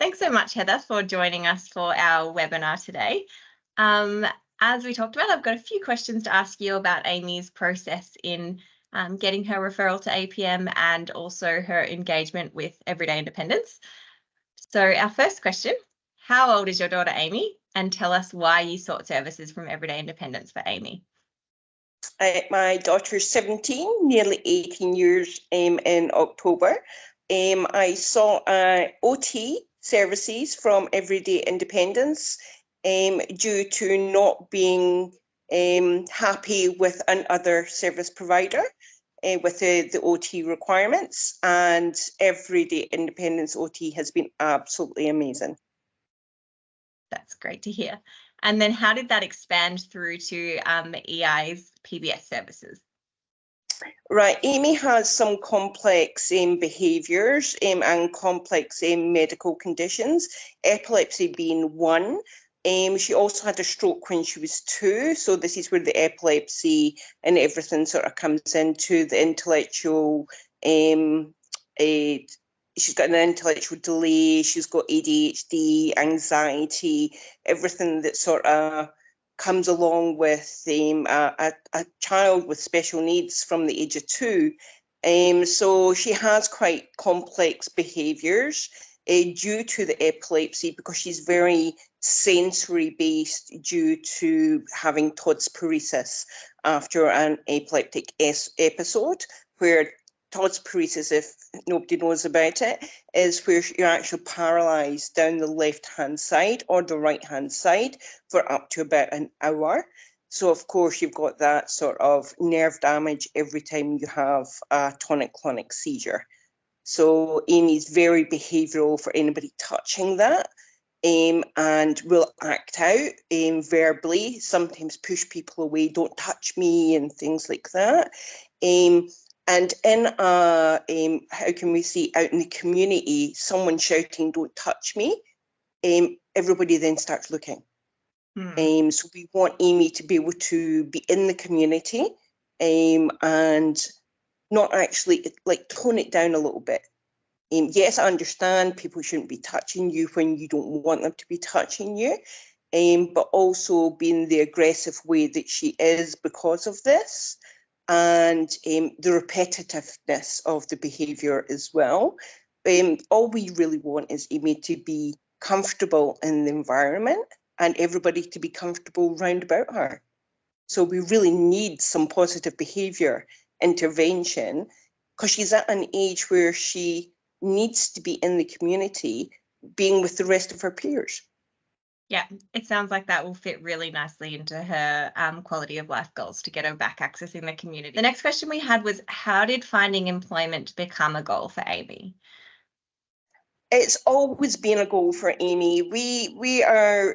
Thanks so much, Heather, for joining us for our webinar today. As we talked about, I've got a few questions to ask you about Amy's process in getting her referral to APM and also her engagement with Everyday Independence. So our first question, how old is your daughter Amy? And tell us why you sought services from Everyday Independence for Amy. My daughter's 17, nearly 18 years in October. I saw OT services from Everyday Independence due to not being happy with another service provider with the OT requirements, and Everyday Independence OT has been absolutely amazing. That's great to hear. And then how did that expand through to EI's PBS services? Right, Amy has some complex behaviours and complex medical conditions, epilepsy being one. She also had a stroke when she was 2, so this is where the epilepsy and everything sort of comes into the intellectual. She's got an intellectual delay, she's got ADHD, anxiety, everything that sort of comes along with a child with special needs from the age of 2. So she has quite complex behaviours due to the epilepsy, because she's very sensory based due to having Todd's paresis after an epileptic episode, where Todd's paresis, if nobody knows about it, is where you're actually paralysed down the left-hand side or the right-hand side for up to about an hour. So, of course, you've got that sort of nerve damage every time you have a tonic-clonic seizure. So Amy's very behavioural for anybody touching that, and will act out verbally, sometimes push people away, don't touch me, and things like that. And in how can we say, out in the community, someone shouting, "Don't touch me," everybody then starts looking. So we want Amy to be able to be in the community and not actually, like, tone it down a little bit. Yes, I understand people shouldn't be touching you when you don't want them to be touching you, but also being the aggressive way that she is because of this, and the repetitiveness of the behaviour as well. All we really want is Amy to be comfortable in the environment and everybody to be comfortable round about her. So we really need some positive behaviour intervention, because she's at an age where she needs to be in the community, being with the rest of her peers. Yeah, it sounds like that will fit really nicely into her quality of life goals to get her back accessing the community. The next question we had was, how did finding employment become a goal for Amy? It's always been a goal for Amy. We are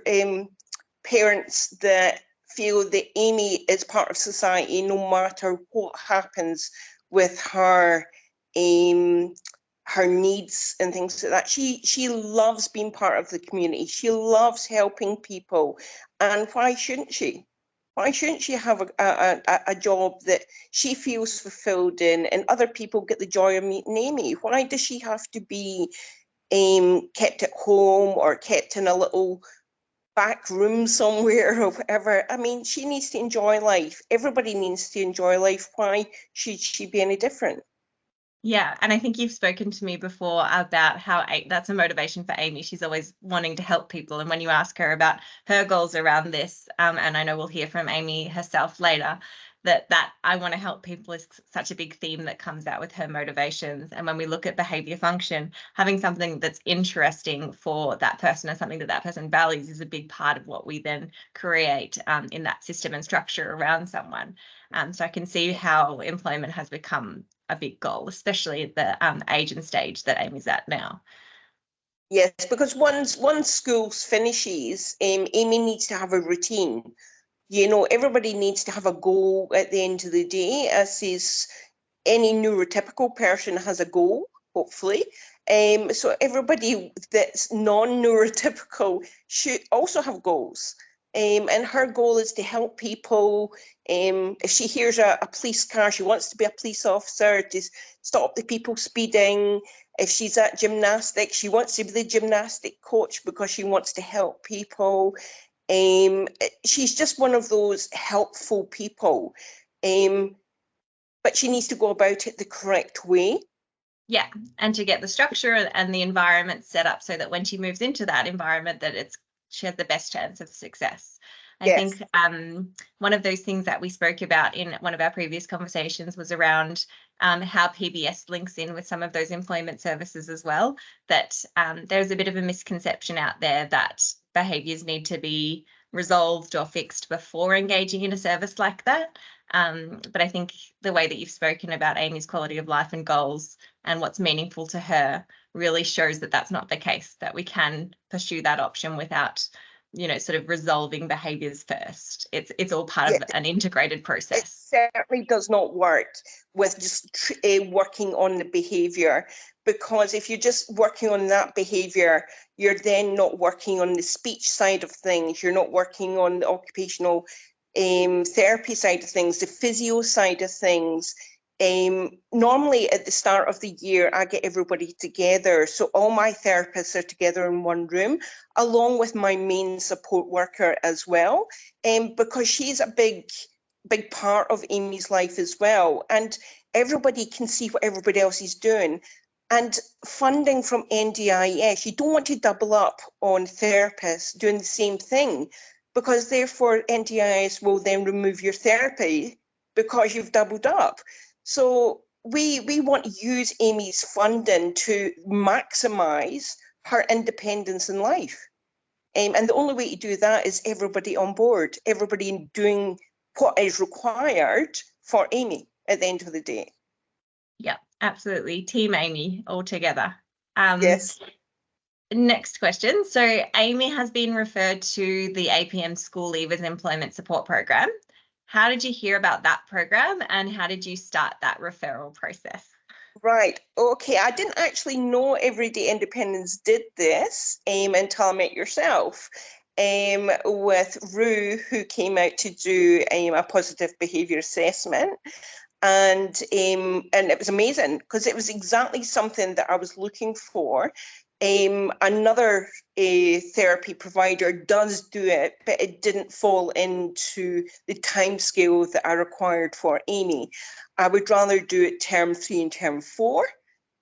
parents that feel that Amy is part of society no matter what happens with her her needs and things like that. She loves being part of the community. She loves helping people. And why shouldn't she? Why shouldn't she have a job that she feels fulfilled in, and other people get the joy of meeting Amy? Why does she have to be kept at home or kept in a little back room somewhere or whatever? I mean, she needs to enjoy life. Everybody needs to enjoy life. Why should she be any different? Yeah, and I think you've spoken to me before about how that's a motivation for Amy. She's always wanting to help people. And when you ask her about her goals around this, and I know we'll hear from Amy herself later, that I want to help people is such a big theme that comes out with her motivations. And when we look at behaviour function, having something that's interesting for that person or something that that person values is a big part of what we then create in that system and structure around someone. So I can see how employment has become a big goal, especially at the age and stage that Amy's at now. Yes, because once school finishes, Amy needs to have a routine. You know, everybody needs to have a goal at the end of the day, as is any neurotypical person has a goal, hopefully. So everybody that's non-neurotypical should also have goals. And her goal is to help people If she hears a police car, she wants to be a police officer to stop the people speeding. If she's at gymnastics, she wants to be the gymnastic coach because she wants to help people. She's just one of those helpful people, but she needs to go about it the correct way. Yeah, and to get the structure and the environment set up so that when she moves into that environment, that she has the best chance of success. I Yes. think one of those things that we spoke about in one of our previous conversations was around how PBS links in with some of those employment services as well, that there's a bit of a misconception out there that behaviours need to be resolved or fixed before engaging in a service like that. But I think the way that you've spoken about Amy's quality of life and goals and what's meaningful to her really shows that that's not the case, that we can pursue that option without, sort of resolving behaviours first. It's all part of an integrated process. It certainly does not work with just working on the behaviour, because if you're just working on that behaviour, you're then not working on the speech side of things, you're not working on the occupational therapy side of things, the physio side of things. Normally at the start of the year, I get everybody together. So all my therapists are together in one room, along with my main support worker as well, because she's a big part of Amy's life as well. And everybody can see what everybody else is doing. And funding from NDIS, you don't want to double up on therapists doing the same thing, because therefore NDIS will then remove your therapy because you've doubled up. So we want to use Amy's funding to maximise her independence in life. And the only way to do that is everybody on board, everybody doing what is required for Amy at the end of the day. Yeah, absolutely. Team Amy all together. Yes. Next question. So Amy has been referred to the APM School Leavers Employment Support Program. How did you hear about that program and how did you start that referral process? Right. Okay. I didn't actually know Everyday Independence did this until I met yourself, with Rue, who came out to do a positive behaviour assessment. And it was amazing because it was exactly something that I was looking for. Another therapy provider does do it, but it didn't fall into the timescale that I required for Amy. I would rather do it term 3 and term 4,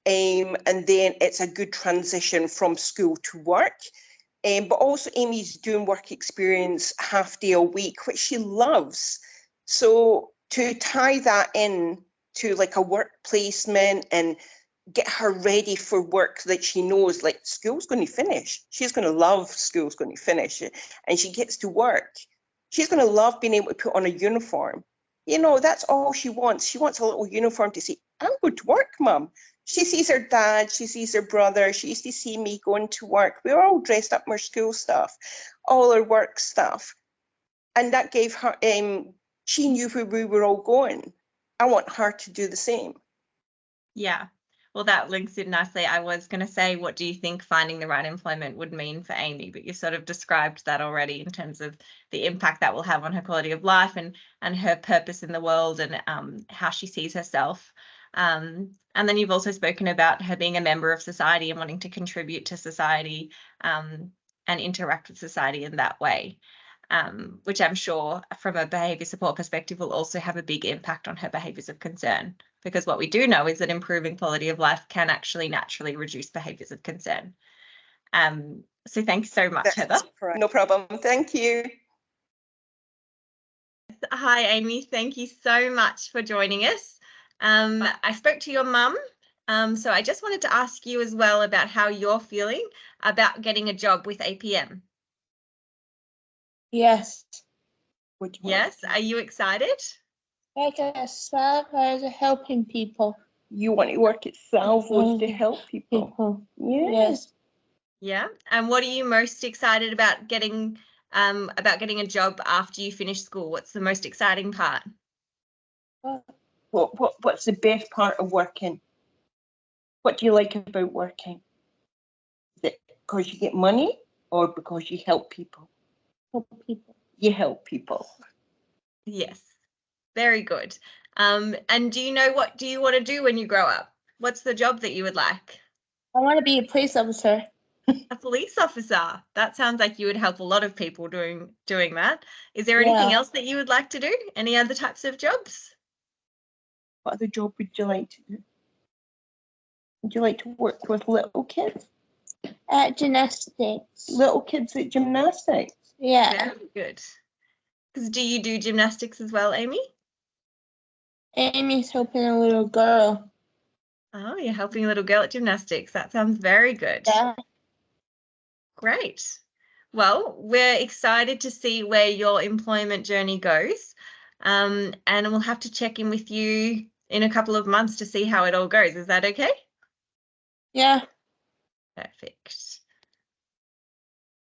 and then it's a good transition from school to work. But also Amy's doing work experience half day a week, which she loves. So to tie that in to like a work placement and get her ready for work that she knows, like school's going to finish. She's going to love school's going to finish, and she gets to work. She's going to love being able to put on a uniform. That's all she wants. She wants a little uniform to say, I'm going to work, Mum. She sees her dad, she sees her brother. She used to see me going to work. We were all dressed up in our school stuff, all our work stuff. And that gave her, she knew where we were all going. I want her to do the same. Yeah. Well, that links in nicely. I was going to say, what do you think finding the right employment would mean for Amy? But you sort of described that already in terms of the impact that will have on her quality of life and her purpose in the world and how she sees herself. And then you've also spoken about her being a member of society and wanting to contribute to society and interact with society in that way, which I'm sure from a behaviour support perspective will also have a big impact on her behaviours of concern. Because what we do know is that improving quality of life can actually naturally reduce behaviours of concern. So thanks so much, Heather. No problem. Thank you. Hi, Amy. Thank you so much for joining us. I spoke to your mum, so I just wanted to ask you as well about how you're feeling about getting a job with APM. Yes. Yes. Are you excited? I guess as helping people. You want to work at Salvos to help people. Yes. Yeah. And what are you most excited about getting a job after you finish school? What's the most exciting part? What's the best part of working? What do you like about working? Is it because you get money or because you help people? Help people. You help people. Yes. Very good. And do you know what do you want to do when you grow up? What's the job that you would like? I want to be a police officer. A police officer. That sounds like you would help a lot of people doing that. Is there anything Yeah. else that you would like to do? Any other types of jobs? What other job would you like to do? Would you like to work with little kids? At gymnastics. Little kids at gymnastics? Yeah. Very good. Because do you do gymnastics as well, Amy? Amy's helping a little girl. Oh, you're helping a little girl at gymnastics. That sounds very good. Yeah. Great. Well, we're excited to see where your employment journey goes. And we'll have to check in with you in a couple of months to see how it all goes. Is that okay? Yeah. Perfect.